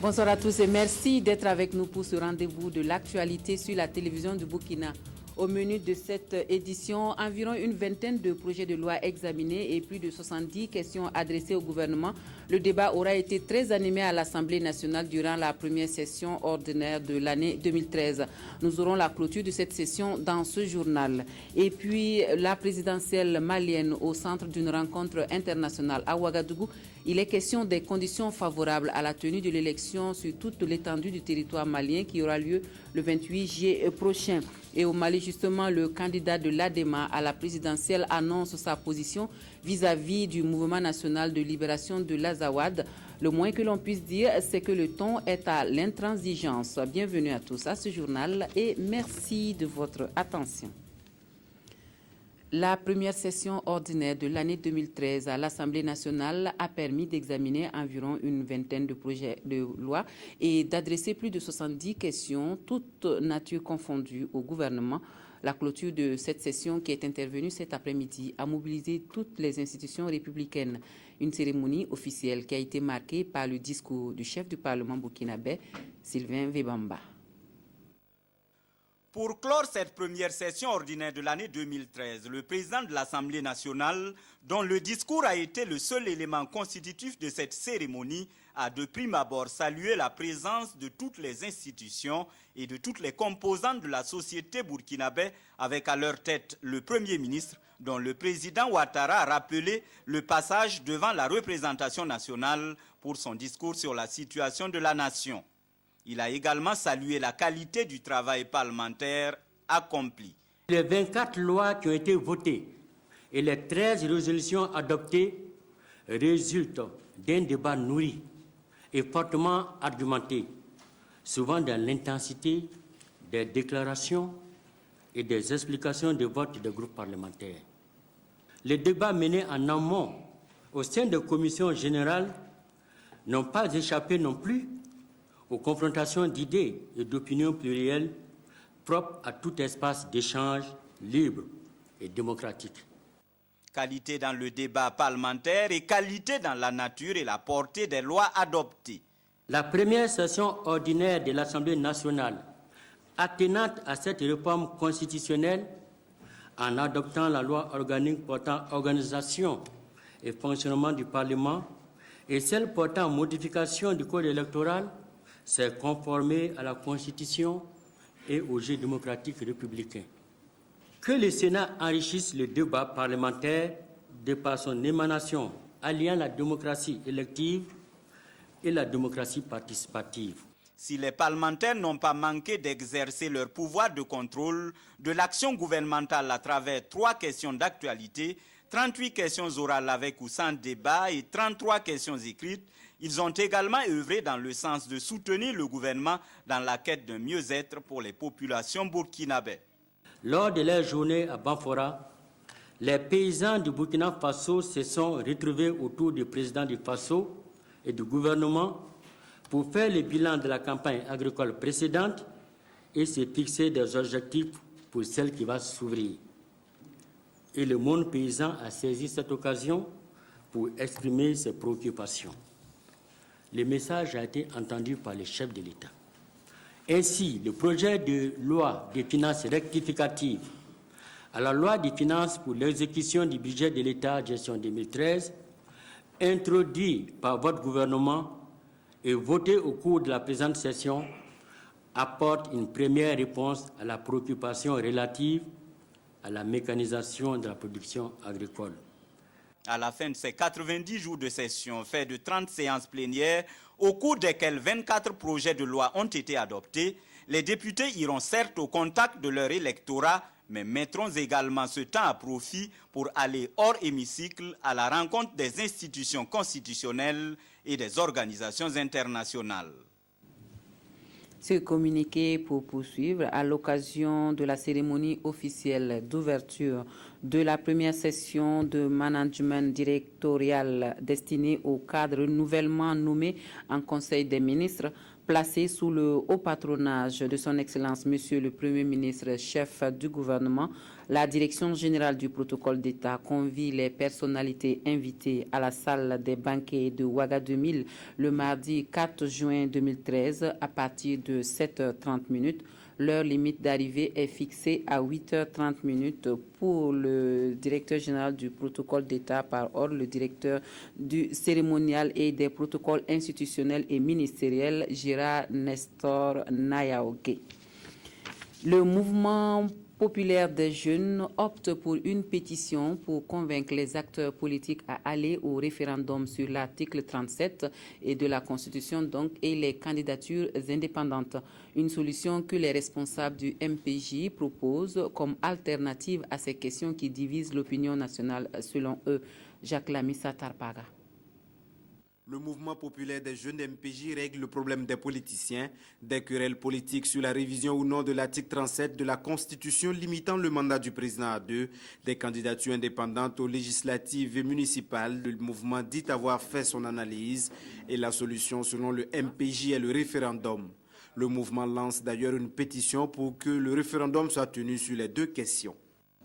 Bonsoir à tous et merci d'être avec nous pour ce rendez-vous de l'actualité sur la télévision du Burkina. Au menu de cette édition, environ une vingtaine de projets de loi examinés et plus de 70 questions adressées au gouvernement. Le débat aura été très animé à l'Assemblée nationale durant la première session ordinaire de l'année 2013. Nous aurons la clôture de cette session dans ce journal. Et puis, la présidentielle malienne au centre d'une rencontre internationale à Ouagadougou. Il est question des conditions favorables à la tenue de l'élection sur toute l'étendue du territoire malien qui aura lieu le 28 juillet prochain. Et au Mali, justement, le candidat de l'ADEMA à la présidentielle annonce sa position vis-à-vis du mouvement national de libération de l'Azawad. Le moins que l'on puisse dire, c'est que le ton est à l'intransigeance. Bienvenue à tous à ce journal et merci de votre attention. La première session ordinaire de l'année 2013 à l'Assemblée nationale a permis d'examiner environ une vingtaine de projets de loi et d'adresser plus de 70 questions, toutes natures confondues, au gouvernement. La clôture de cette session qui est intervenue cet après-midi a mobilisé toutes les institutions républicaines. Une cérémonie officielle qui a été marquée par le discours du chef du Parlement burkinabé, Sylvain Webamba. Pour clore cette première session ordinaire de l'année 2013, le président de l'Assemblée nationale, dont le discours a été le seul élément constitutif de cette cérémonie, a de prime abord salué la présence de toutes les institutions et de toutes les composantes de la société burkinabé, avec à leur tête le Premier ministre, dont le président Ouattara a rappelé le passage devant la représentation nationale pour son discours sur la situation de la nation. Il a également salué la qualité du travail parlementaire accompli. Les 24 lois qui ont été votées et les 13 résolutions adoptées résultent d'un débat nourri et fortement argumenté, souvent dans l'intensité des déclarations et des explications de vote des groupes parlementaires. Les débats menés en amont au sein des commissions générales n'ont pas échappé non plus aux confrontations d'idées et d'opinions plurielles propres à tout espace d'échange libre et démocratique. Qualité dans le débat parlementaire et qualité dans la nature et la portée des lois adoptées. La première session ordinaire de l'Assemblée nationale, attenante à cette réforme constitutionnelle, en adoptant la loi organique portant organisation et fonctionnement du Parlement et celle portant modification du code électoral, s'est conformé à la Constitution et au jeu démocratique républicain. Que le Sénat enrichisse le débat parlementaire de par son émanation, alliant la démocratie élective et la démocratie participative. Si les parlementaires n'ont pas manqué d'exercer leur pouvoir de contrôle de l'action gouvernementale à travers 3 questions d'actualité, 38 questions orales avec ou sans débat et 33 questions écrites, ils ont également œuvré dans le sens de soutenir le gouvernement dans la quête d'un mieux-être pour les populations burkinabées. Lors de leur journée à Banfora, les paysans du Burkina Faso se sont retrouvés autour du président du Faso et du gouvernement pour faire le bilan de la campagne agricole précédente et se fixer des objectifs pour celle qui va s'ouvrir. Et le monde paysan a saisi cette occasion pour exprimer ses préoccupations. Le message a été entendu par les chefs de l'État. Ainsi, le projet de loi des finances rectificative à la loi des finances pour l'exécution du budget de l'État gestion 2013, introduit par votre gouvernement et voté au cours de la présente session, apporte une première réponse à la préoccupation relative à la mécanisation de la production agricole. À la fin de ces 90 jours de session, fait de 30 séances plénières, au cours desquelles 24 projets de loi ont été adoptés, les députés iront certes au contact de leur électorat, mais mettront également ce temps à profit pour aller hors hémicycle à la rencontre des institutions constitutionnelles et des organisations internationales. Ce communiqué pour poursuivre à l'occasion de la cérémonie officielle d'ouverture de la première session de management directorial destinée au cadre nouvellement nommé en Conseil des ministres, placé sous le haut patronage de son Excellence Monsieur le Premier ministre, chef du gouvernement. La direction générale du protocole d'État convie les personnalités invitées à la salle des banquets de Ouaga 2000 le mardi 4 juin 2013 à partir de 7h30. L'heure limite d'arrivée est fixée à 8h30 pour le directeur général du protocole d'État par ordre, le directeur du cérémonial et des protocoles institutionnels et ministériels, Gérard Nestor Nayaoke. Le mouvement populaire des jeunes opte pour une pétition pour convaincre les acteurs politiques à aller au référendum sur l'article 37 et de la Constitution donc et les candidatures indépendantes. Une solution que les responsables du MPJ proposent comme alternative à ces questions qui divisent l'opinion nationale selon eux. Jacques Lamissa Tarpaga. Le mouvement populaire des jeunes MPJ règle le problème des politiciens, des querelles politiques sur la révision ou non de l'article 37 de la Constitution limitant le mandat du président à 2, des candidatures indépendantes aux législatives et municipales. Le mouvement dit avoir fait son analyse et la solution selon le MPJ est le référendum. Le mouvement lance d'ailleurs une pétition pour que le référendum soit tenu sur les deux questions.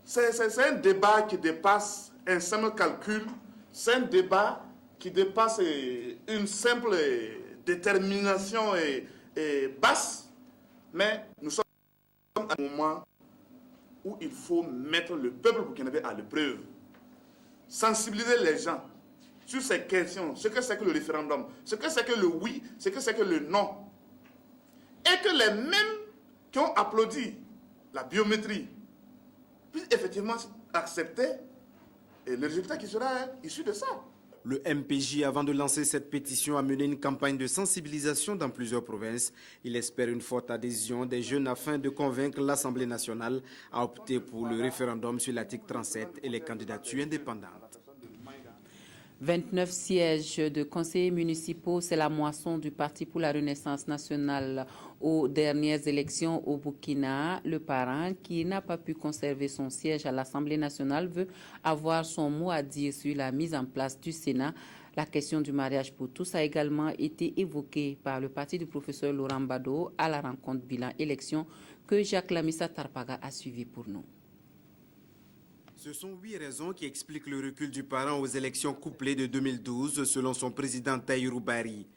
C'est un débat qui dépasse un simple calcul, c'est un débat qui dépasse une simple détermination basse, mais nous sommes à un moment où il faut mettre le peuple burkinabé à l'épreuve, sensibiliser les gens sur ces questions, ce que c'est que le référendum, ce que c'est que le oui, ce que c'est que le non, et que les mêmes qui ont applaudi la biométrie puissent effectivement accepter le résultat qui sera issu de ça. Le MPJ, avant de lancer cette pétition, a mené une campagne de sensibilisation dans plusieurs provinces. Il espère une forte adhésion des jeunes afin de convaincre l'Assemblée nationale à opter pour le référendum sur l'article 37 et les candidatures indépendantes. 29 sièges de conseillers municipaux, c'est la moisson du Parti pour la Renaissance nationale aux dernières élections au Burkina. Le parent, qui n'a pas pu conserver son siège à l'Assemblée nationale, veut avoir son mot à dire sur la mise en place du Sénat. La question du mariage pour tous a également été évoquée par le parti du professeur Laurent Bado à la rencontre bilan élection que Jacques Lamissa Tarpaga a suivi pour nous. Ce sont 8 raisons qui expliquent le recul du parent aux élections couplées de 2012, selon son président Tahirou Barry.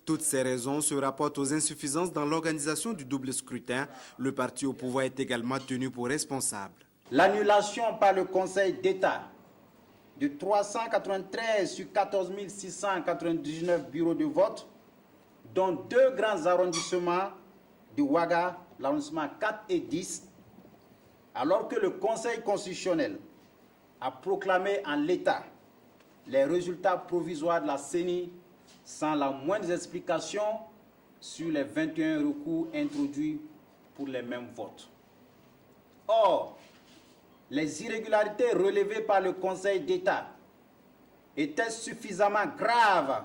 Toutes ces raisons se rapportent aux insuffisances dans l'organisation du double scrutin. Le parti au pouvoir est également tenu pour responsable. L'annulation par le Conseil d'État de 393 sur 14 699 bureaux de vote, dont 2 grands arrondissements de Ouaga, l'arrondissement 4 et 10, alors que le Conseil constitutionnel a proclamé en l'état les résultats provisoires de la CENI sans la moindre explication sur les 21 recours introduits pour les mêmes votes. Or, les irrégularités relevées par le Conseil d'État étaient suffisamment graves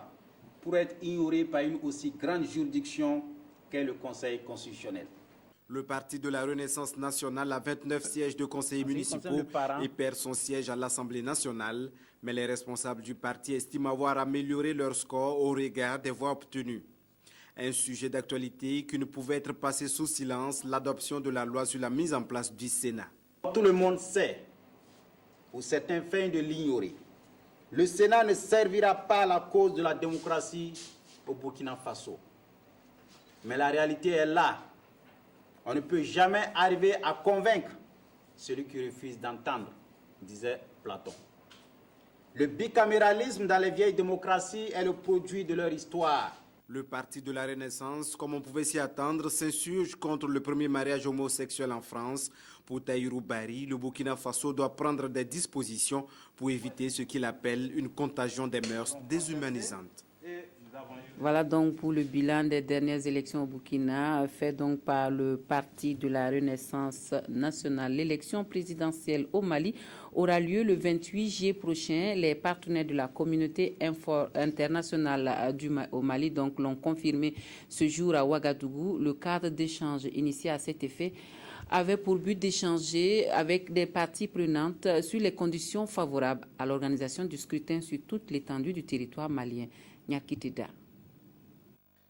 pour être ignorées par une aussi grande juridiction qu'est le Conseil constitutionnel. Le Parti de la Renaissance nationale a 29 sièges de conseillers municipaux et perd son siège à l'Assemblée nationale. Mais les responsables du parti estiment avoir amélioré leur score au regard des voix obtenues. Un sujet d'actualité qui ne pouvait être passé sous silence, l'adoption de la loi sur la mise en place du Sénat. Tout le monde sait, pour certains feignent de l'ignorer, le Sénat ne servira pas à la cause de la démocratie au Burkina Faso. Mais la réalité est là. On ne peut jamais arriver à convaincre celui qui refuse d'entendre, disait Platon. Le bicaméralisme dans les vieilles démocraties est le produit de leur histoire. Le Parti de la Renaissance, comme on pouvait s'y attendre, s'insurge contre le premier mariage homosexuel en France. Pour Tahirou Barry, le Burkina Faso doit prendre des dispositions pour éviter ce qu'il appelle une contagion des mœurs déshumanisantes. Voilà donc pour le bilan des dernières élections au Burkina, fait donc par le Parti de la Renaissance nationale. L'élection présidentielle au Mali aura lieu le 28 juillet prochain. Les partenaires de la communauté internationale au Mali donc l'ont confirmé ce jour à Ouagadougou. Le cadre d'échange initié à cet effet avait pour but d'échanger avec des parties prenantes sur les conditions favorables à l'organisation du scrutin sur toute l'étendue du territoire malien. Nyakitida.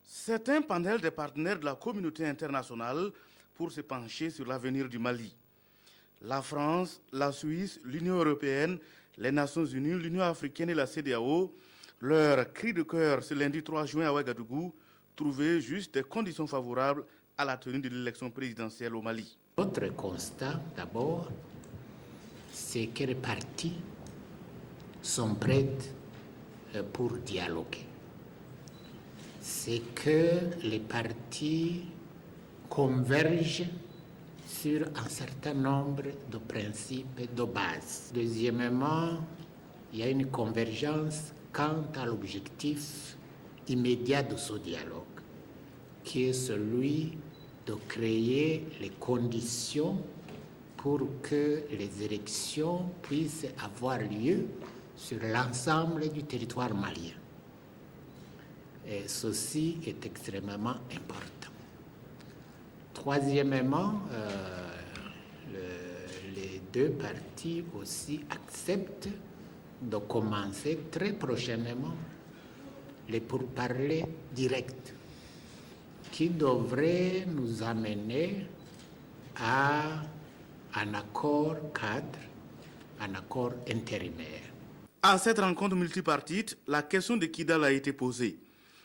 C'est un panel des partenaires de la communauté internationale pour se pencher sur l'avenir du Mali. La France, la Suisse, l'Union européenne, les Nations unies, l'Union africaine et la CEDEAO, leur cri de cœur ce lundi 3 juin à Ouagadougou, trouver juste des conditions favorables à la tenue de l'élection présidentielle au Mali. Notre constat, d'abord, c'est que les partis sont prêts pour dialoguer. C'est que les partis convergent sur un certain nombre de principes et de bases. Deuxièmement, il y a une convergence quant à l'objectif immédiat de ce dialogue, qui est celui de créer les conditions pour que les élections puissent avoir lieu sur l'ensemble du territoire malien. Et ceci est extrêmement important. Troisièmement, les deux parties aussi acceptent de commencer très prochainement les pourparlers directs qui devraient nous amener à un accord cadre, un accord intérimaire. À cette rencontre multipartite, la question de Kidal a été posée.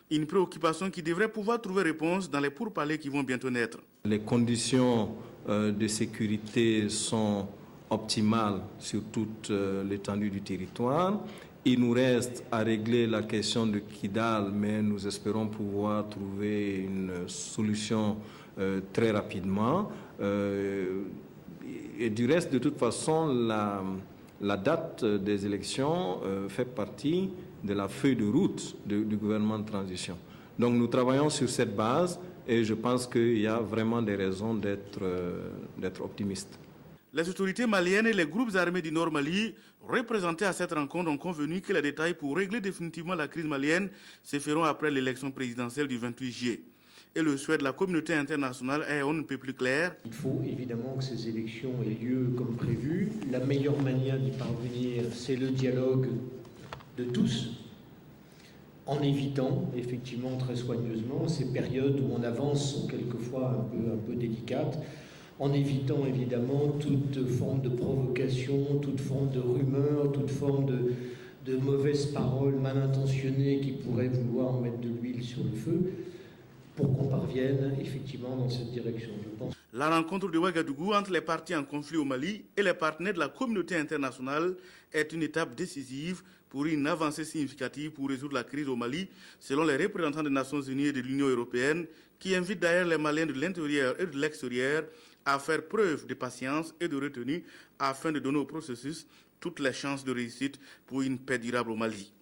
Une préoccupation qui devrait pouvoir trouver réponse dans les pourparlers qui vont bientôt naître. Les conditions de sécurité sont optimales sur toute l'étendue du territoire. Il nous reste à régler la question de Kidal, mais nous espérons pouvoir trouver une solution très rapidement. Et du reste, de toute façon, la date des élections fait partie de la feuille de route du gouvernement de transition. Donc nous travaillons sur cette base et je pense qu'il y a vraiment des raisons d'être optimiste. Les autorités maliennes et les groupes armés du Nord Mali représentés à cette rencontre ont convenu que les détails pour régler définitivement la crise malienne se feront après l'élection présidentielle du 28 juillet. Et le souhait de la communauté internationale est on ne peut plus clair. Il faut évidemment que ces élections aient lieu comme prévu. La meilleure manière d'y parvenir, c'est le dialogue de tous, en évitant effectivement très soigneusement ces périodes où on avance sont quelquefois un peu délicates, en évitant évidemment toute forme de provocation, toute forme de rumeur, toute forme de mauvaises paroles mal intentionnées qui pourraient vouloir mettre de l'huile sur le feu, pour qu'on parvienne effectivement dans cette direction, je pense. La rencontre de Ouagadougou entre les partis en conflit au Mali et les partenaires de la communauté internationale est une étape décisive pour une avancée significative pour résoudre la crise au Mali, selon les représentants des Nations Unies et de l'Union européenne, qui invitent d'ailleurs les Maliens de l'intérieur et de l'extérieur à faire preuve de patience et de retenue afin de donner au processus toutes les chances de réussite pour une paix durable au Mali.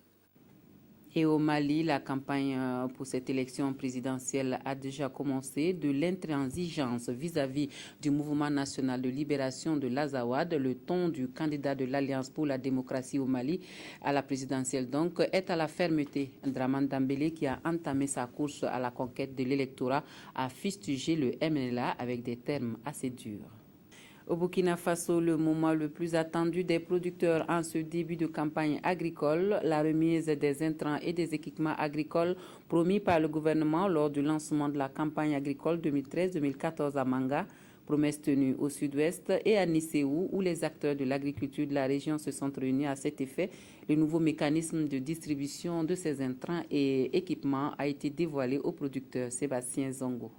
Et au Mali, la campagne pour cette élection présidentielle a déjà commencé. De l'intransigeance vis-à-vis du mouvement national de libération de l'Azawad, le ton du candidat de l'Alliance pour la démocratie au Mali à la présidentielle donc est à la fermeté. Dramane Dembélé, qui a entamé sa course à la conquête de l'électorat, a fustigé le MNLA avec des termes assez durs. Au Burkina Faso, le moment le plus attendu des producteurs en ce début de campagne agricole, la remise des intrants et des équipements agricoles promis par le gouvernement lors du lancement de la campagne agricole 2013-2014 à Manga, promesse tenue au sud-ouest et à Nisséou, où les acteurs de l'agriculture de la région se sont réunis à cet effet. Le nouveau mécanisme de distribution de ces intrants et équipements a été dévoilé au producteur Sébastien Zongo.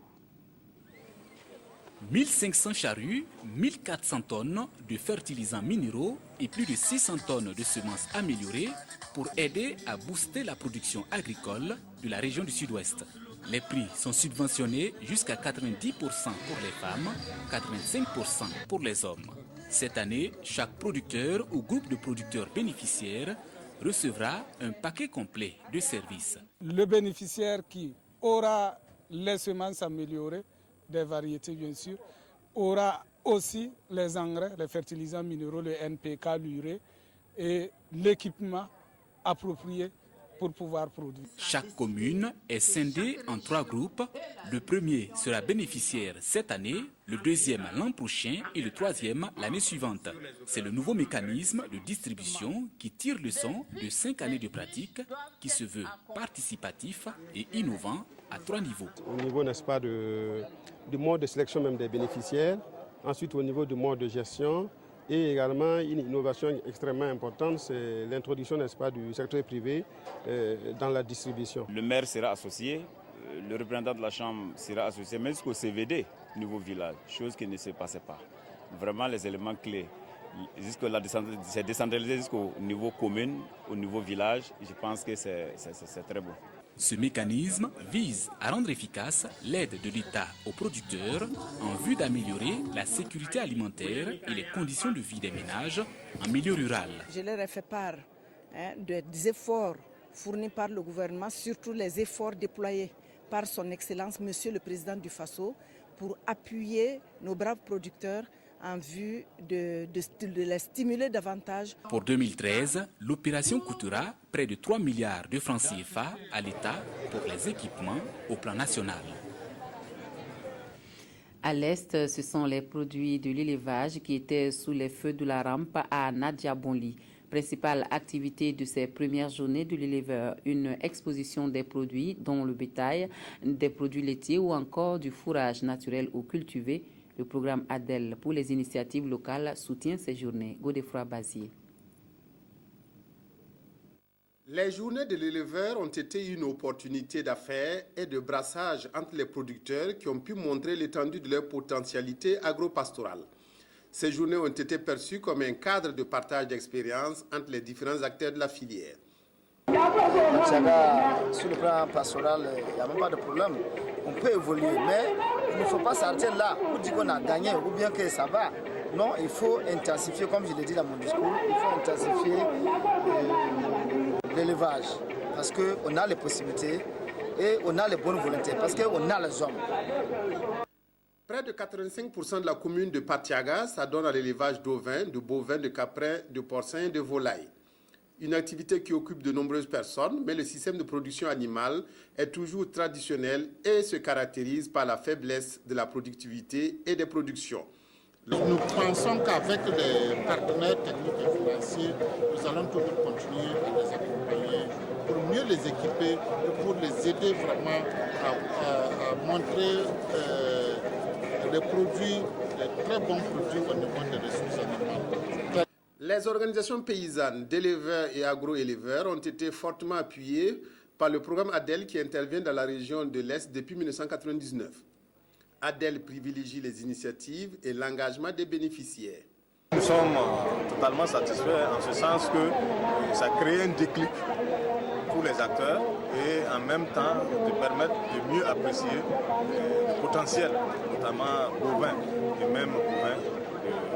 1500 charrues, 1400 tonnes de fertilisants minéraux et plus de 600 tonnes de semences améliorées pour aider à booster la production agricole de la région du Sud-Ouest. Les prix sont subventionnés jusqu'à 90% pour les femmes, 85% pour les hommes. Cette année, chaque producteur ou groupe de producteurs bénéficiaires recevra un paquet complet de services. Le bénéficiaire qui aura les semences améliorées, des variétés bien sûr, aura aussi les engrais, les fertilisants minéraux, le NPK, l'urée et l'équipement approprié pour pouvoir produire. Chaque commune est scindée en 3 groupes. Le premier sera bénéficiaire cette année, le deuxième l'an prochain et le troisième l'année suivante. C'est le nouveau mécanisme de distribution qui tire leçon de 5 années de pratique, qui se veut participatif et innovant à 3 niveaux. Au niveau, n'est-ce pas, du mode de sélection même des bénéficiaires, Ensuite, au niveau du mode de gestion, et également une innovation extrêmement importante, c'est l'introduction, n'est-ce pas, du secteur privé dans la distribution. Le maire sera associé, le représentant de la Chambre sera associé, mais jusqu'au CVD, niveau village, chose qui ne se passait pas. Vraiment les éléments clés. C'est décentralisé jusqu'au niveau commune, au niveau village. Je pense que c'est très beau. Ce mécanisme vise à rendre efficace l'aide de l'État aux producteurs en vue d'améliorer la sécurité alimentaire et les conditions de vie des ménages en milieu rural. Je leur ai fait part des efforts fournis par le gouvernement, surtout les efforts déployés par son Excellence, Monsieur le Président du Faso, pour appuyer nos braves producteurs en vue de les stimuler davantage. Pour 2013, l'opération coûtera près de 3 milliards de francs CFA à l'État pour les équipements au plan national. À l'est, ce sont les produits de l'élevage qui étaient sous les feux de la rampe à Nadia Bonli. Principale activité de ces premières journées de l'éleveur, une exposition des produits dont le bétail, des produits laitiers ou encore du fourrage naturel ou cultivé. Le programme ADEL pour les initiatives locales soutient ces journées. Godefroy Bazier. Les journées de l'éleveur ont été une opportunité d'affaires et de brassage entre les producteurs qui ont pu montrer l'étendue de leur potentialité agro-pastorale. Ces journées ont été perçues comme un cadre de partage d'expériences entre les différents acteurs de la filière. Sur le plan pastoral, il n'y a même pas de problème. On peut évoluer, mais il ne faut pas s'arrêter là pour dire qu'on a gagné ou bien que ça va. Non, il faut intensifier, comme je l'ai dit dans mon discours, il faut intensifier l'élevage parce qu'on a les possibilités et on a les bonnes volontés, parce qu'on a les hommes. Près de 85% de la commune de Partiaga s'adonne à l'élevage d'ovins, de bovins, de caprins, de porcins et de volailles. Une activité qui occupe de nombreuses personnes, mais le système de production animale est toujours traditionnel et se caractérise par la faiblesse de la productivité et des productions. Nous pensons qu'avec les partenaires techniques et financiers, nous allons toujours continuer à les accompagner pour mieux les équiper et pour les aider vraiment à montrer des produits, des très bons produits au niveau des ressources animales. Les organisations paysannes d'éleveurs et agro-éleveurs ont été fortement appuyées par le programme ADEL qui intervient dans la région de l'Est depuis 1999. ADEL privilégie les initiatives et l'engagement des bénéficiaires. Nous sommes totalement satisfaits en ce sens que ça crée un déclic pour les acteurs et en même temps de permettre de mieux apprécier le potentiel, notamment bovin et même bovin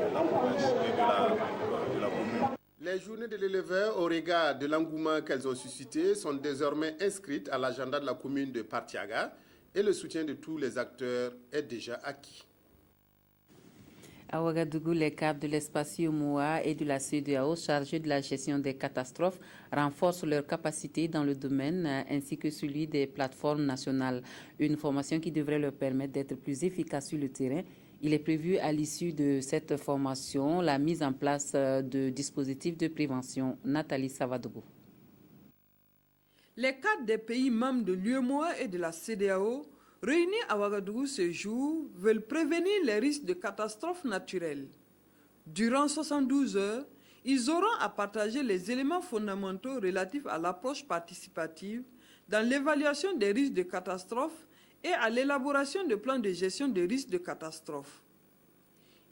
de la province et de la commune. Les journées de l'éleveur, au regard de l'engouement qu'elles ont suscité, sont désormais inscrites à l'agenda de la commune de Partiaga et le soutien de tous les acteurs est déjà acquis. À Ouagadougou, les cadres de l'espace UMOA et de la CEDEAO chargés de la gestion des catastrophes renforcent leurs capacités dans le domaine ainsi que celui des plateformes nationales. Une formation qui devrait leur permettre d'être plus efficaces sur le terrain. Il est prévu à l'issue de cette formation la mise en place de dispositifs de prévention. Nathalie Savadogo. Les cadres des pays membres de l'UMOA et de la CEDEAO réunis à Ouagadougou ce jour veulent prévenir les risques de catastrophes naturelles. Durant 72 heures, ils auront à partager les éléments fondamentaux relatifs à l'approche participative dans l'évaluation des risques de catastrophes et à l'élaboration de plans de gestion des risques de catastrophes.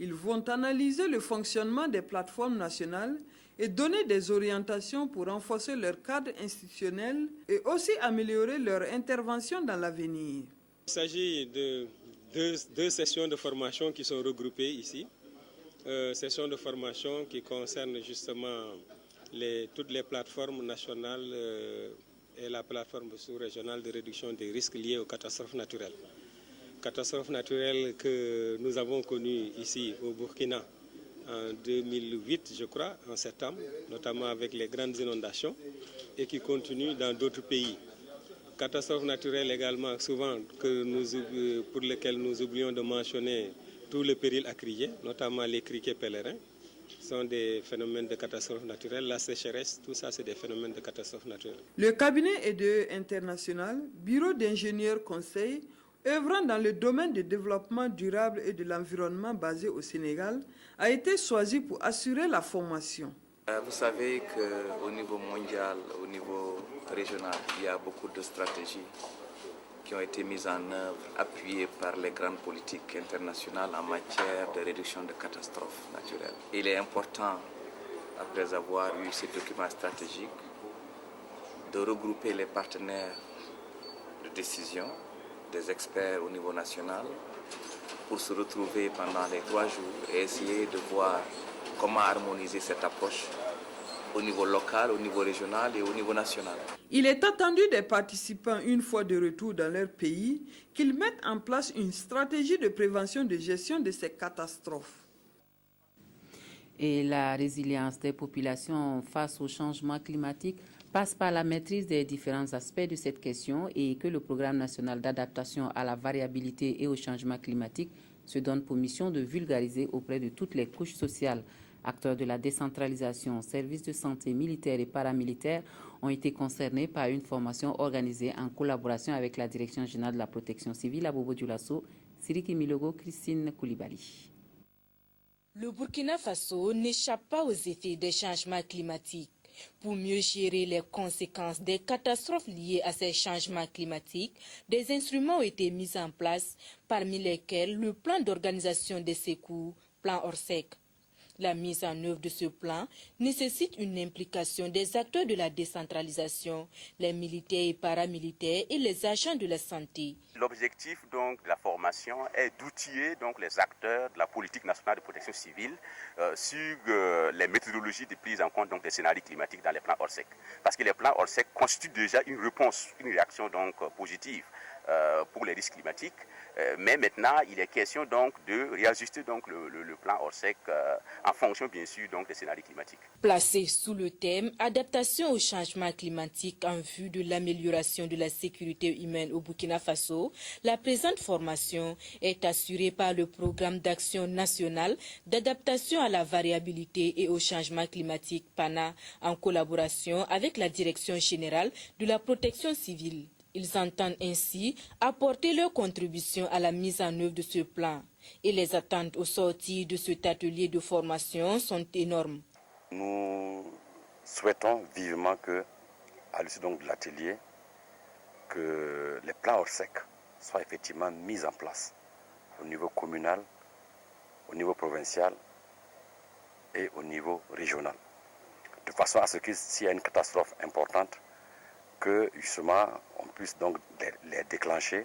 Ils vont analyser le fonctionnement des plateformes nationales et donner des orientations pour renforcer leur cadre institutionnel et aussi améliorer leur intervention dans l'avenir. Il s'agit de deux sessions de formation qui sont regroupées ici. Sessions de formation qui concernent justement toutes les plateformes nationales et la plateforme sous-régionale de réduction des risques liés aux catastrophes naturelles. Catastrophes naturelles que nous avons connues ici au Burkina en 2008, je crois, en septembre, notamment avec les grandes inondations, et qui continuent dans d'autres pays. Catastrophes naturelles également, souvent, pour lesquelles nous oublions de mentionner tous les périls à crier, notamment les criquets pèlerins, sont des phénomènes de catastrophes naturelles. La sécheresse, tout ça, c'est des phénomènes de catastrophes naturelles. Le cabinet EDE International, bureau d'ingénieurs conseil, œuvrant dans le domaine du développement durable et de l'environnement basé au Sénégal, a été choisi pour assurer la formation. Vous savez qu'au niveau mondial, au niveau régional, il y a beaucoup de stratégies qui ont été mises en œuvre, appuyées par les grandes politiques internationales en matière de réduction de catastrophes naturelles. Il est important, après avoir eu ces documents stratégiques, de regrouper les partenaires de décision, des experts au niveau national, pour se retrouver pendant les 3 jours et essayer de voir comment harmoniser cette approche au niveau local, au niveau régional et au niveau national. Il est attendu des participants, une fois de retour dans leur pays, qu'ils mettent en place une stratégie de prévention et de gestion de ces catastrophes. Et la résilience des populations face au changement climatique passe par la maîtrise des différents aspects de cette question et que le Programme national d'adaptation à la variabilité et au changement climatique se donne pour mission de vulgariser auprès de toutes les couches sociales. Acteurs de la décentralisation, services de santé militaires et paramilitaires ont été concernés par une formation organisée en collaboration avec la Direction générale de la protection civile à Bobo Dioulasso, Siriki Milogo, Christine Koulibaly. Le Burkina Faso n'échappe pas aux effets des changements climatiques. Pour mieux gérer les conséquences des catastrophes liées à ces changements climatiques, des instruments ont été mis en place, parmi lesquels le plan d'organisation des secours, plan Orsec. La mise en œuvre de ce plan nécessite une implication des acteurs de la décentralisation, les militaires et paramilitaires et les agents de la santé. L'objectif donc de la formation est d'outiller donc les acteurs de la politique nationale de protection civile sur les méthodologies de prise en compte donc des scénarios climatiques dans les plans Orsec. Parce que les plans Orsec constituent déjà une réponse, une réaction donc positive pour les risques climatiques. Mais maintenant, il est question donc de réajuster donc le plan Orsec en fonction bien sûr donc des scénarios climatiques. Placé sous le thème adaptation au changement climatique en vue de l'amélioration de la sécurité humaine au Burkina Faso, la présente formation est assurée par le programme d'action national d'adaptation à la variabilité et au changement climatique PANA en collaboration avec la Direction générale de la protection civile. Ils entendent ainsi apporter leur contribution à la mise en œuvre de ce plan. Et les attentes au sortir de cet atelier de formation sont énormes. Nous souhaitons vivement que, à l'issue donc de l'atelier, que les plans Orsec soient effectivement mis en place au niveau communal, au niveau provincial et au niveau régional. De façon à ce que s'il y a une catastrophe importante, que justement on puisse donc les déclencher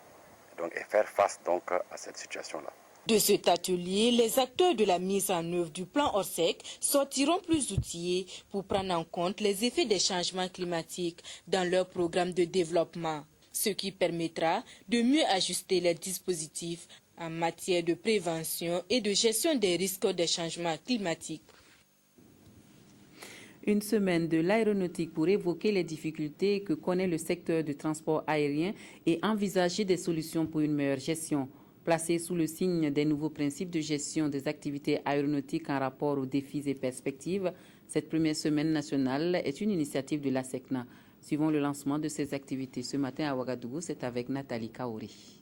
donc, et faire face donc à cette situation-là. De cet atelier, les acteurs de la mise en œuvre du plan Orsec sortiront plus outillés pour prendre en compte les effets des changements climatiques dans leur programme de développement, ce qui permettra de mieux ajuster les dispositifs en matière de prévention et de gestion des risques des changements climatiques. Une semaine de l'aéronautique pour évoquer les difficultés que connaît le secteur du transport aérien et envisager des solutions pour une meilleure gestion. Placée sous le signe des nouveaux principes de gestion des activités aéronautiques en rapport aux défis et perspectives, cette première semaine nationale est une initiative de l'ASECNA. Suivant le lancement de ces activités ce matin à Ouagadougou, c'est avec Nathalie Kaori.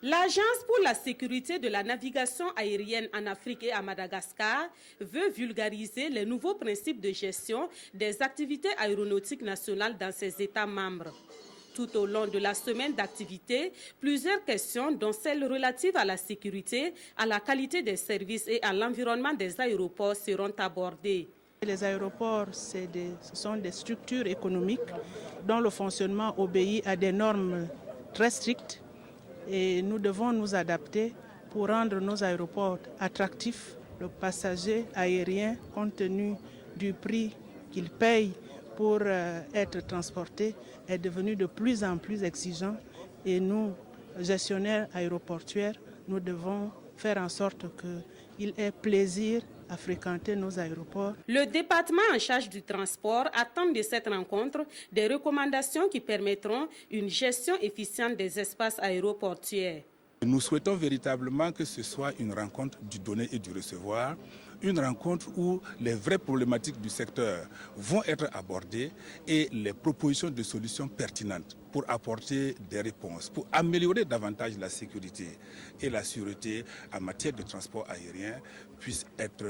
L'Agence pour la sécurité de la navigation aérienne en Afrique et à Madagascar veut vulgariser les nouveaux principes de gestion des activités aéronautiques nationales dans ses États membres. Tout au long de la semaine d'activité, plusieurs questions, dont celles relatives à la sécurité, à la qualité des services et à l'environnement des aéroports, seront abordées. Les aéroports, ce sont des structures économiques dont le fonctionnement obéit à des normes très strictes. Et nous devons nous adapter pour rendre nos aéroports attractifs. Le passager aérien, compte tenu du prix qu'il paye pour être transporté, est devenu de plus en plus exigeant. Et nous, gestionnaires aéroportuaires, nous devons faire en sorte qu'il ait plaisir à fréquenter nos aéroports. Le département en charge du transport attend de cette rencontre des recommandations qui permettront une gestion efficiente des espaces aéroportuaires. Nous souhaitons véritablement que ce soit une rencontre du donner et du recevoir, une rencontre où les vraies problématiques du secteur vont être abordées et les propositions de solutions pertinentes pour apporter des réponses, pour améliorer davantage la sécurité et la sûreté en matière de transport aérien puissent être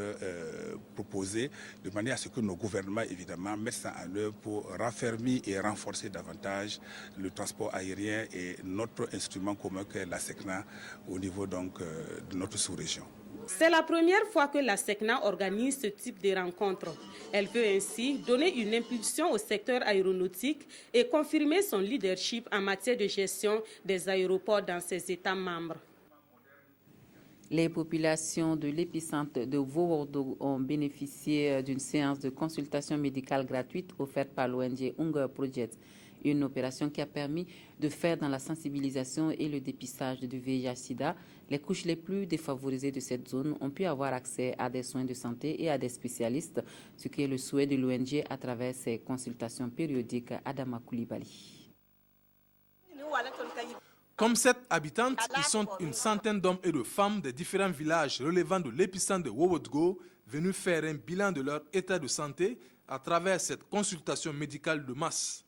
proposées de manière à ce que nos gouvernements, évidemment, mettent ça en œuvre pour raffermir et renforcer davantage le transport aérien et notre instrument commun qu'est la SECNA au niveau donc de notre sous-région. C'est la première fois que la SECNA organise ce type de rencontre. Elle veut ainsi donner une impulsion au secteur aéronautique et confirmer son leadership en matière de gestion des aéroports dans ses États membres. Les populations de l'épicentre de Wowordo ont bénéficié d'une séance de consultation médicale gratuite offerte par l'ONG Hunger Project. Une opération qui a permis de faire dans la sensibilisation et le dépistage du VIH-Sida. Les couches les plus défavorisées de cette zone ont pu avoir accès à des soins de santé et à des spécialistes, ce qui est le souhait de l'ONG à travers ses consultations périodiques. Adama Koulibaly. Comme cette habitante, ils sont une centaine d'hommes et de femmes des différents villages relevant de l'épicentre de Wowordo venus faire un bilan de leur état de santé à travers cette consultation médicale de masse.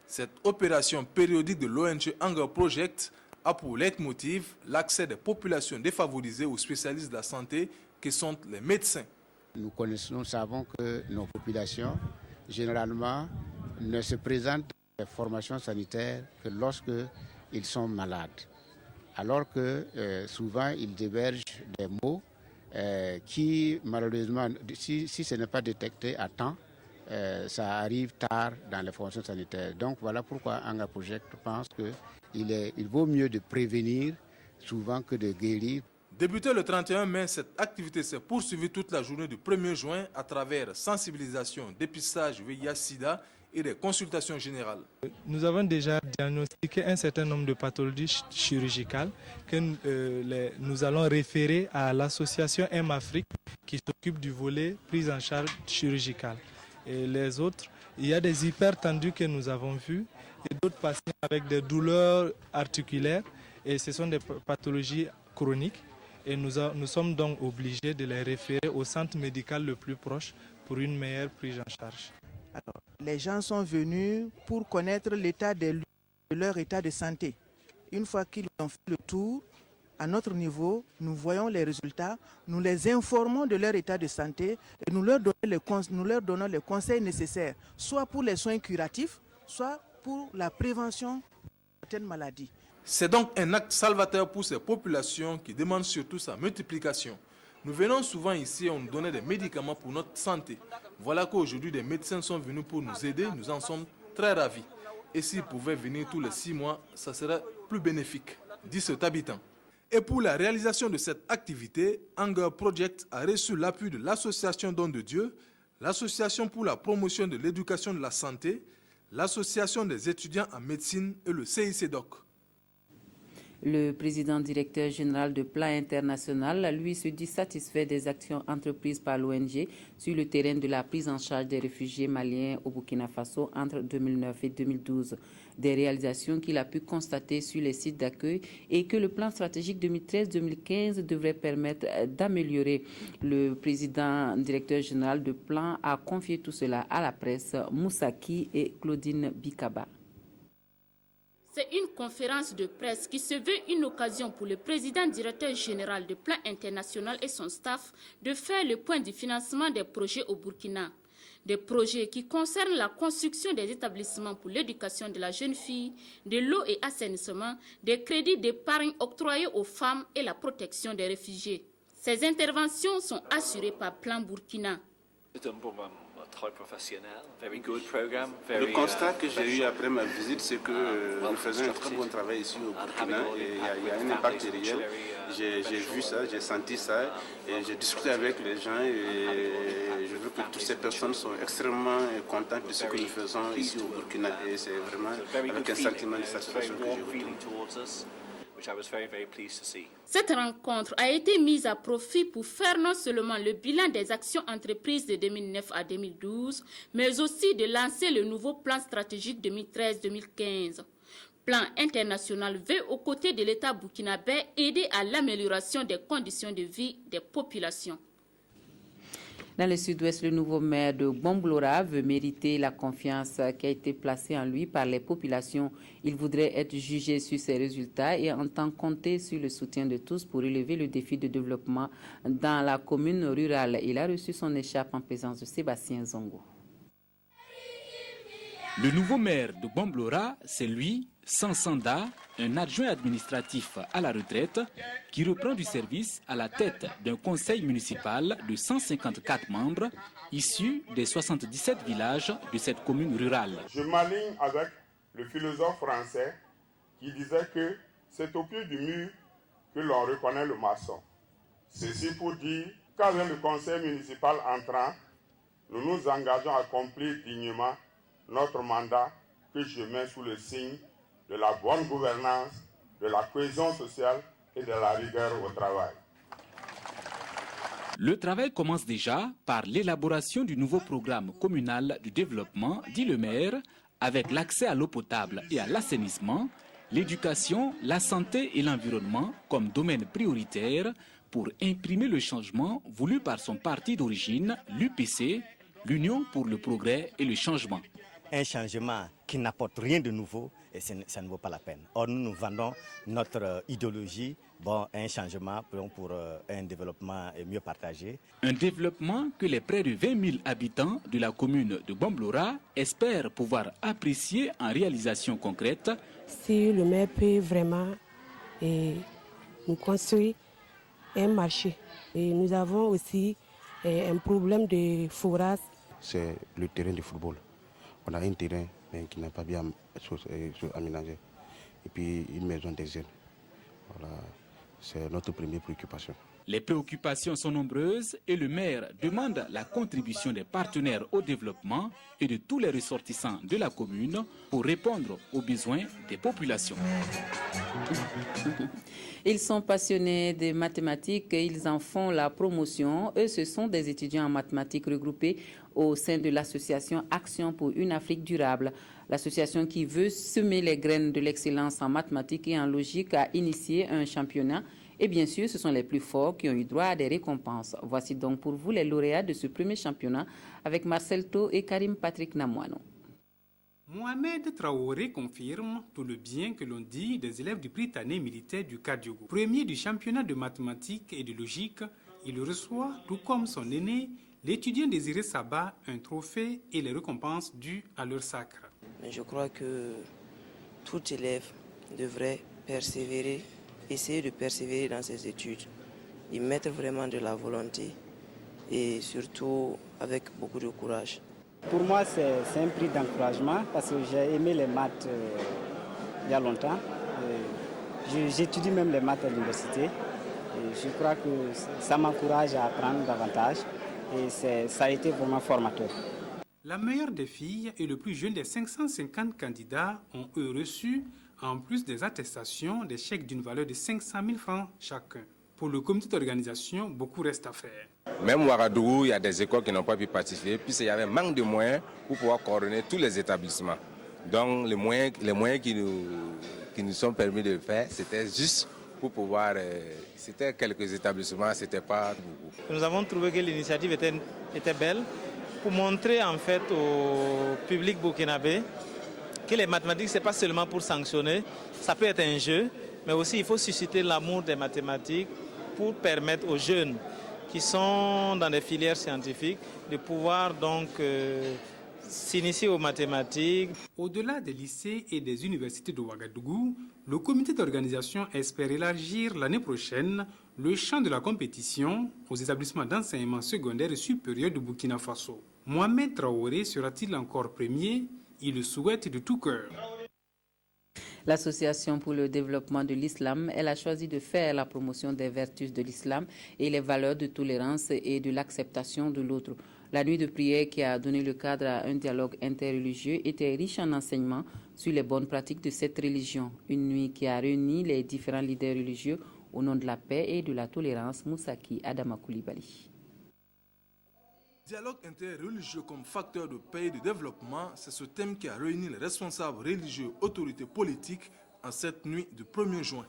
Cette opération périodique de l'ONG Hunger Project a pour leitmotiv l'accès des populations défavorisées aux spécialistes de la santé qui sont les médecins. Nous savons que nos populations, généralement, ne se présentent à des formations sanitaires que lorsque ils sont malades. Alors que souvent, ils débergent des maux qui, malheureusement, si ce n'est pas détecté à temps, ça arrive tard dans les formations sanitaires. Donc voilà pourquoi Hunger Project pense qu'il vaut mieux de prévenir souvent que de guérir. Débutée le 31 mai, cette activité s'est poursuivie toute la journée du 1er juin à travers sensibilisation, dépistage VIH-Sida et des consultations générales. Nous avons déjà diagnostiqué un certain nombre de pathologies chirurgicales que nous allons référer à l'association M-Afrique qui s'occupe du volet prise en charge chirurgicale. Et les autres, il y a des hypertendus que nous avons vus et d'autres patients avec des douleurs articulaires et ce sont des pathologies chroniques et nous sommes donc obligés de les référer au centre médical le plus proche pour une meilleure prise en charge. Alors, les gens sont venus pour connaître l'état de leur état de santé. Une fois qu'ils ont fait le tour, à notre niveau, nous voyons les résultats, nous les informons de leur état de santé et nous leur donnons les conseils nécessaires, soit pour les soins curatifs, soit pour la prévention de certaines maladies. C'est donc un acte salvateur pour ces populations qui demandent surtout sa multiplication. Nous venons souvent ici et on nous donnait des médicaments pour notre santé. Voilà qu'aujourd'hui des médecins sont venus pour nous aider, nous en sommes très ravis. Et s'ils pouvaient venir tous les 6 mois, ça serait plus bénéfique, dit cet habitant. Et pour la réalisation de cette activité, Hunger Project a reçu l'appui de l'Association Don de Dieu, l'Association pour la promotion de l'éducation de la santé, l'Association des étudiants en médecine et le CICDOC. Le président directeur général de Plan International, lui, se dit satisfait des actions entreprises par l'ONG sur le terrain de la prise en charge des réfugiés maliens au Burkina Faso entre 2009 et 2012. Des réalisations qu'il a pu constater sur les sites d'accueil et que le plan stratégique 2013-2015 devrait permettre d'améliorer. Le président directeur général de Plan a confié tout cela à la presse, Moussaki et Claudine Bikaba. C'est une conférence de presse qui se veut une occasion pour le président directeur général de Plan International et son staff de faire le point du financement des projets au Burkina. Des projets qui concernent la construction des établissements pour l'éducation de la jeune fille, de l'eau et assainissement, des crédits d'épargne octroyés aux femmes et la protection des réfugiés. Ces interventions sont assurées par Plan Burkina. C'est un programme très professionnel, very good program. Le constat que j'ai eu après ma visite, c'est que nous faisons un très bon travail ici au Burkina et il y a un impact réel. J'ai vu ça, j'ai senti ça et j'ai discuté avec les gens et je veux que toutes ces personnes sont extrêmement contentes de ce que nous faisons ici au Burkina et c'est vraiment avec un sentiment de satisfaction que je retourne. Cette rencontre a été mise à profit pour faire non seulement le bilan des actions entreprises de 2009 à 2012, mais aussi de lancer le nouveau plan stratégique 2013-2015. Plan international veut, aux côtés de l'État burkinabé, aider à l'amélioration des conditions de vie des populations. Dans le sud-ouest, le nouveau maire de Gbomblora veut mériter la confiance qui a été placée en lui par les populations. Il voudrait être jugé sur ses résultats et entend compter sur le soutien de tous pour relever le défi de développement dans la commune rurale. Il a reçu son écharpe en présence de Sébastien Zongo. Le nouveau maire de Gbomblora, c'est lui, Sansanda, un adjoint administratif à la retraite qui reprend du service à la tête d'un conseil municipal de 154 membres issus des 77 villages de cette commune rurale. Je m'aligne avec le philosophe français qui disait que c'est au pied du mur que l'on reconnaît le maçon. Ceci pour dire qu'avec le conseil municipal entrant, nous nous engageons à accomplir dignement notre mandat que je mets sous le signe de la bonne gouvernance, de la cohésion sociale et de la rigueur au travail. Le travail commence déjà par l'élaboration du nouveau programme communal de développement, dit le maire, avec l'accès à l'eau potable et à l'assainissement, l'éducation, la santé et l'environnement comme domaines prioritaires pour imprimer le changement voulu par son parti d'origine, l'UPC, l'Union pour le progrès et le changement. Un changement qui n'apporte rien de nouveau et ça ne vaut pas la peine. Or, nous vendons notre idéologie, un changement pour un développement mieux partagé. Un développement que les près de 20 000 habitants de la commune de Gbomblora espèrent pouvoir apprécier en réalisation concrète. Si le maire peut vraiment nous construire un marché. Et nous avons aussi un problème de forage. C'est le terrain de football. On a un terrain qui n'a pas bien aménagé. Et puis une maison des jeunes. Voilà, c'est notre première préoccupation. Les préoccupations sont nombreuses et le maire demande la contribution des partenaires au développement et de tous les ressortissants de la commune pour répondre aux besoins des populations. Ils sont passionnés des mathématiques et ils en font la promotion. Eux, ce sont des étudiants en mathématiques regroupés au sein de l'association Action pour une Afrique durable. L'association qui veut semer les graines de l'excellence en mathématiques et en logique a initié un championnat. Et bien sûr, ce sont les plus forts qui ont eu droit à des récompenses. Voici donc pour vous les lauréats de ce premier championnat avec Marcel Tau et Karim Patrick Namouano. Mohamed Traoré confirme tout le bien que l'on dit des élèves du Prytanée militaire du Kadiogo. Premier du championnat de mathématiques et de logique, il reçoit, tout comme son aîné, l'étudiant Désiré Saba, un trophée et les récompenses dues à leur sacre. Je crois que tout élève devrait persévérer, essayer de persévérer dans ses études, y mettre vraiment de la volonté et surtout avec beaucoup de courage. Pour moi, c'est un prix d'encouragement parce que j'ai aimé les maths il y a longtemps. J'étudie même les maths à l'université. Je crois que ça m'encourage à apprendre davantage et ça a été vraiment formateur. La meilleure des filles et le plus jeune des 550 candidats ont eux reçu, en plus des attestations, des chèques d'une valeur de 500 000 francs chacun. Pour le comité d'organisation, beaucoup reste à faire. Même Ouagadougou, il y a des écoles qui n'ont pas pu participer, puisqu'il y avait un manque de moyens pour pouvoir coordonner tous les établissements. Donc les moyens qui nous sont permis de faire, c'était juste pour pouvoir... c'était quelques établissements, c'était pas beaucoup. Nous avons trouvé que l'initiative était belle pour montrer en fait au public burkinabé que les mathématiques, ce n'est pas seulement pour sanctionner, ça peut être un jeu, mais aussi il faut susciter l'amour des mathématiques pour permettre aux jeunes qui sont dans des filières scientifiques de pouvoir donc s'initier aux mathématiques. Au-delà des lycées et des universités de Ouagadougou, le comité d'organisation espère élargir l'année prochaine le champ de la compétition aux établissements d'enseignement secondaire et supérieur de Burkina Faso. Mohamed Traoré sera-t-il encore premier? Il le souhaite de tout cœur. L'Association pour le développement de l'islam, elle a choisi de faire la promotion des vertus de l'islam et les valeurs de tolérance et de l'acceptation de l'autre. La nuit de prière qui a donné le cadre à un dialogue interreligieux était riche en enseignements sur les bonnes pratiques de cette religion. Une nuit qui a réuni les différents leaders religieux au nom de la paix et de la tolérance. Moussaki Adama Koulibaly. Dialogue interreligieux comme facteur de paix et de développement, c'est ce thème qui a réuni les responsables religieux, autorités politiques en cette nuit du 1er juin.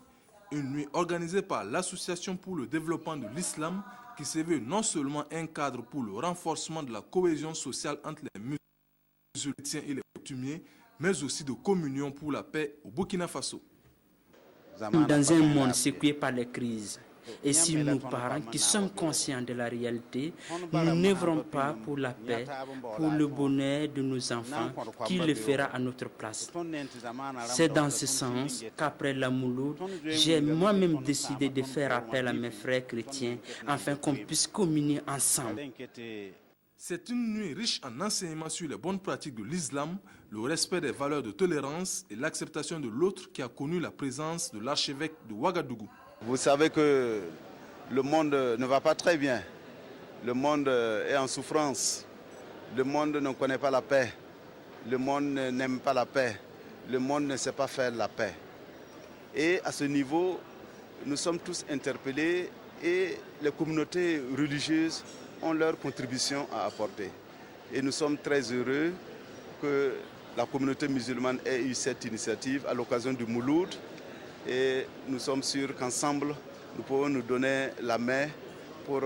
Une nuit organisée par l'Association pour le développement de l'islam qui se veut non seulement un cadre pour le renforcement de la cohésion sociale entre les musulmans chrétiens et les coutumiers, mais aussi de communion pour la paix au Burkina Faso. Dans un monde secoué par les crises, et si nous, parents qui sommes conscients de la réalité, nous n'œuvrons pas pour la paix, pour le bonheur de nos enfants, qui le fera à notre place. C'est dans ce sens qu'après la Mouloud, j'ai moi-même décidé de faire appel à mes frères chrétiens afin qu'on puisse communier ensemble. C'est une nuit riche en enseignements sur les bonnes pratiques de l'islam, le respect des valeurs de tolérance et l'acceptation de l'autre qui a connu la présence de l'archevêque de Ouagadougou. Vous savez que le monde ne va pas très bien. Le monde est en souffrance. Le monde ne connaît pas la paix. Le monde n'aime pas la paix. Le monde ne sait pas faire la paix. Et à ce niveau, nous sommes tous interpellés et les communautés religieuses ont leur contribution à apporter. Et nous sommes très heureux que la communauté musulmane ait eu cette initiative à l'occasion du Mouloud. Et nous sommes sûrs qu'ensemble, nous pouvons nous donner la main pour,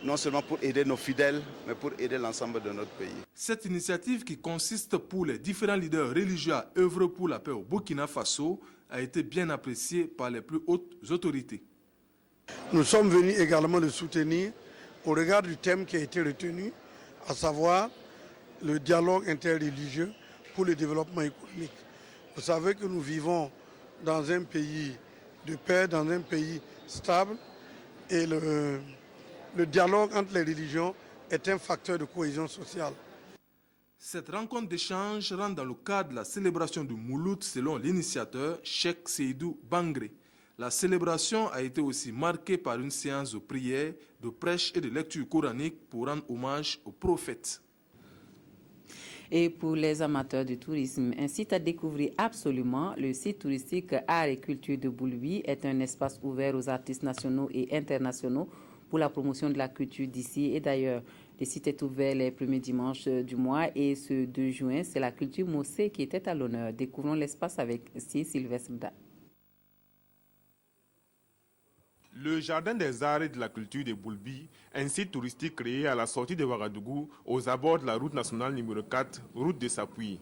non seulement pour aider nos fidèles, mais pour aider l'ensemble de notre pays. Cette initiative qui consiste pour les différents leaders religieux à œuvrer pour la paix au Burkina Faso a été bien appréciée par les plus hautes autorités. Nous sommes venus également le soutenir au regard du thème qui a été retenu, à savoir le dialogue interreligieux pour le développement économique. Vous savez que nous vivons dans un pays de paix, dans un pays stable, et le dialogue entre les religions est un facteur de cohésion sociale. Cette rencontre d'échange rentre dans le cadre de la célébration du Mouloud selon l'initiateur Cheikh Seydou Bangré. La célébration a été aussi marquée par une séance de prière, de prêche et de lecture coranique pour rendre hommage au prophète. Et pour les amateurs du tourisme, un site à découvrir absolument, le site touristique Art et Culture de Boulby est un espace ouvert aux artistes nationaux et internationaux pour la promotion de la culture d'ici et d'ailleurs. Le site est ouvert les premiers dimanches du mois et ce 2 juin, c'est la culture Mossé qui était à l'honneur. Découvrons l'espace avec Sylvestre Bda. Le Jardin des Arts et de la Culture de Boulby, un site touristique créé à la sortie de Ouagadougou, aux abords de la route nationale numéro 4, route de Sapui.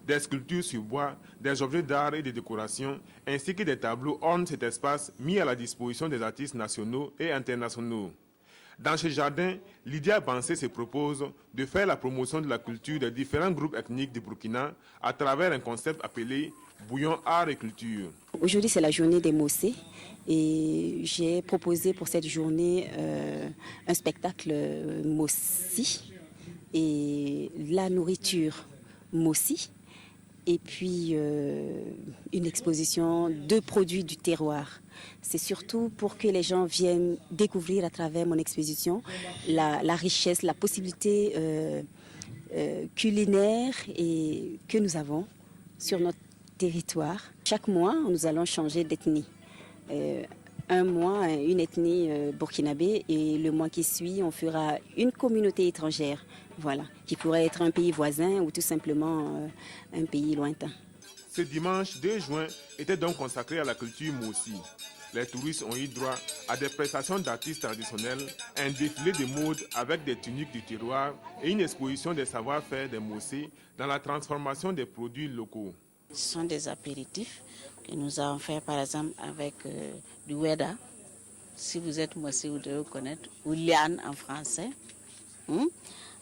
Des sculptures sur bois, des objets d'art et de décoration, ainsi que des tableaux ornent cet espace mis à la disposition des artistes nationaux et internationaux. Dans ce jardin, Lydia Bansé se propose de faire la promotion de la culture des différents groupes ethniques du Burkina à travers un concept appelé Bouillon Art et Culture. Aujourd'hui, c'est la journée des Mossé et j'ai proposé pour cette journée un spectacle Mossi et la nourriture Mossi et puis une exposition de produits du terroir. C'est surtout pour que les gens viennent découvrir à travers mon exposition la richesse, la possibilité culinaire et que nous avons sur notre territoire. Chaque mois, nous allons changer d'ethnie. Un mois, une ethnie burkinabé et le mois qui suit, on fera une communauté étrangère, voilà, qui pourrait être un pays voisin ou tout simplement un pays lointain. Ce dimanche 2 juin était donc consacré à la culture Mossi. Les touristes ont eu droit à des prestations d'artistes traditionnels, un défilé de mode avec des tuniques du terroir et une exposition des savoir-faire des Mossé dans la transformation des produits locaux. Ce sont des apéritifs que nous avons fait par exemple avec du Weda. Si vous êtes Mossé, vous devez connaître, ou Liane en français.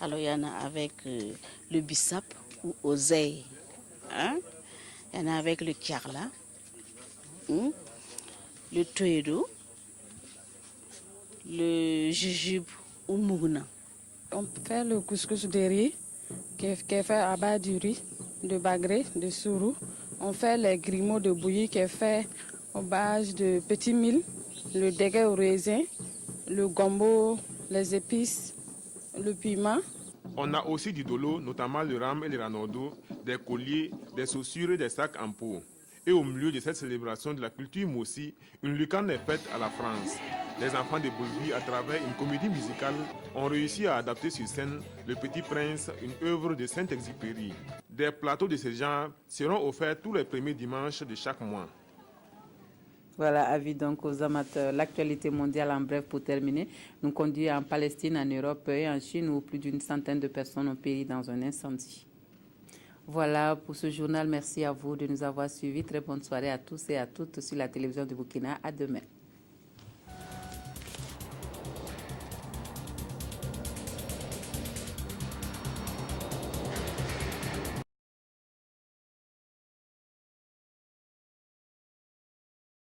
Alors il y en a avec le bissap ou oseille. Il y en a avec le kiarla, le toedo, le jujube ou mougna. On peut faire le couscous de riz qui est fait à base du riz, de bagré, de sourou. On fait les grumeaux de bouillie qui est fait à base de petits milles, le dégué au raisin, le gombo, les épices, le piment. On a aussi du dolo, notamment le ram et le ranodo, des colliers, des chaussures et des sacs en peau. Et au milieu de cette célébration de la culture Mossi, une lucane est faite à la France. Les enfants de Boulby, à travers une comédie musicale, ont réussi à adapter sur scène Le Petit Prince, une œuvre de Saint-Exupéry. Des plateaux de ce genre seront offerts tous les premiers dimanches de chaque mois. Voilà, avis donc aux amateurs. L'actualité mondiale en bref pour terminer nous conduit en Palestine, en Europe et en Chine où plus d'une centaine de personnes ont péri dans un incendie. Voilà pour ce journal. Merci à vous de nous avoir suivis. Très bonne soirée à tous et à toutes sur la télévision du Burkina. À demain.